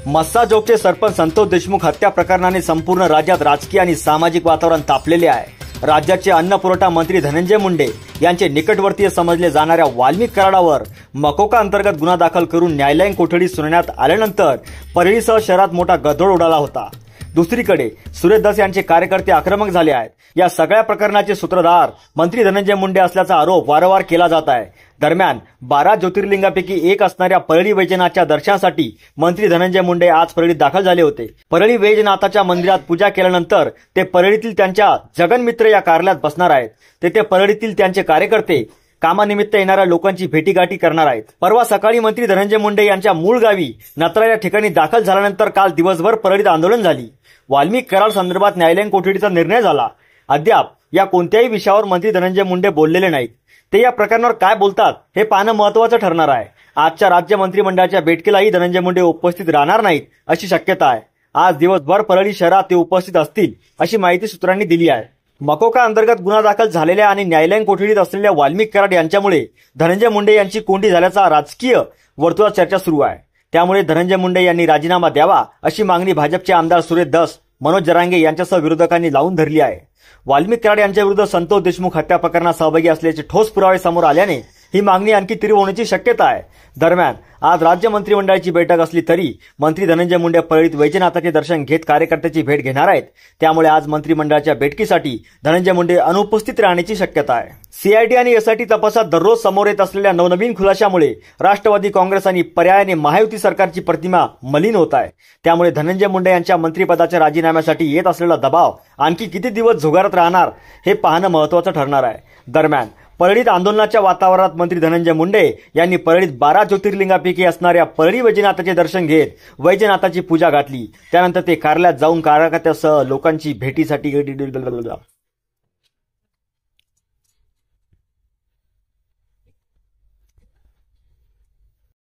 मस्साजोगचे सरपंच संतोष देशमुख हत्या प्रकरणाने संपूर्ण राज्यात राजकीय आणि सामाजिक वातावरण तापलेले आहे। राज्याचे अन्न पुरवठा मंत्री धनंजय मुंडे यांचे निकटवर्तीय समजले जाणाऱ्या वाल्मिक कराडावर मकोका अंतर्गत गुन्हा दाखल करून न्यायालयीन कोठडीत सुनावण्यात आल्यानंतर परळीसह शहरात मोठा गदारोळ उडाला होता। दुसरीकडे सुरेश धस यांचे कार्यकर्ते आक्रमक झाले आहेत। या सगळ्या प्रकरणाचे सूत्रधार मंत्री धनंजय मुंडे असल्याचा आरोप वारंवार केला जात आहे। दरम्यान 12 ज्योतिर्लिंगापैकी एक असणाऱ्या परळी वैजनाथच्या दर्शनासाठी मंत्री धनंजय मुंडे आज परळीत दाखल झाले होते। परळी वैजनाथाच्या मंदिरात पूजा केल्यानंतर ते परळीतील त्यांच्या जगनमित्र या कार्यालयात बसणार आहेत। तेथे परळीतील त्यांचे कार्यकर्ते कामानिमित्त येणाऱ्या लोकांची भेटीगाठी करणार आहेत। परवा सकाळी मंत्री धनंजय मुंडे यांच्या मूळ गावी नत्रा या ठिकाणी दाखल झाल्यानंतर काल दिवसभर परळीत आंदोलन झाली। वाल्मिक कराड संदर्भात न्यायालयीन कोठडीचा निर्णय झाला। अद्याप या कोणत्याही विषयावर मंत्री धनंजय मुंडे बोललेले नाहीत। ते या प्रकरणावर काय बोलतात हे पाहणं महत्त्वाचं ठरणार आहे। आजच्या राज्य मंत्रिमंडळाच्या बैठकीलाही धनंजय मुंडे उपस्थित राहणार नाहीत अशी शक्यता आहे। आज दिवसभर परळी शहरात ते उपस्थित असतील अशी माहिती सूत्रांनी दिली आहे। मकोका अंतर्गत गुन्हा दाखल झालेल्या आणि न्यायालयीन कोठडीत असलेल्या वाल्मिक कराड यांच्यामुळे धनंजय मुंडे यांची कोंडी झाल्याचा राजकीय वर्तुळात चर्चा सुरू आहे। त्यामुळे धनंजय मुंडे यांनी राजीनामा द्यावा अशी मागणी भाजपचे आमदार सुरेश धस, मनोज जरांगे यांच्यासह विरोधकांनी लावून धरली आहे। वाल्मिक कराड यांच्या विरुद्ध संतोष देशमुख हत्या प्रकरणात सहभागी असल्याचे ठोस पुरावे समोर आल्याने ही मागणी आणखी तीव्र होण्याची शक्यता आहे। दरम्यान आज राज्य मंत्रिमंडळाची बैठक असली तरी मंत्री धनंजय मुंडे परळीत वैजनाथाचे दर्शन घेत कार्यकर्त्याची भेट घेणार आहेत। त्यामुळे आज मंत्रिमंडळाच्या बैठकीसाठी धनंजय मुंडे अनुपस्थित राहण्याची शक्यता आहे। सीआयडी आणि एसआयटी तपासात दररोज समोर येत असलेल्या नवनवीन खुलाशामुळे राष्ट्रवादी काँग्रेस आणि पर्यायाने महायुती सरकारची प्रतिमा मलिन होत आहे। त्यामुळे धनंजय मुंडे यांच्या मंत्रिपदाच्या राजीनाम्यासाठी येत असलेला दबाव आणखी किती दिवस झुगारत राहणार हे पाहणं महत्त्वाचं ठरणार आहे। दरम्यान परळीत आंदोलनाच्या वातावरणात मंत्री धनंजय मुंडे यांनी परळीत 12 ज्योतिर्लिंगापैकी असणाऱ्या परळी वैजनाथाचे दर्शन घेत वैजनाथाची पूजा घातली। त्यानंतर ते कार्यालयात जाऊन कार्यकर्त्यासह लोकांची भेटीसाठी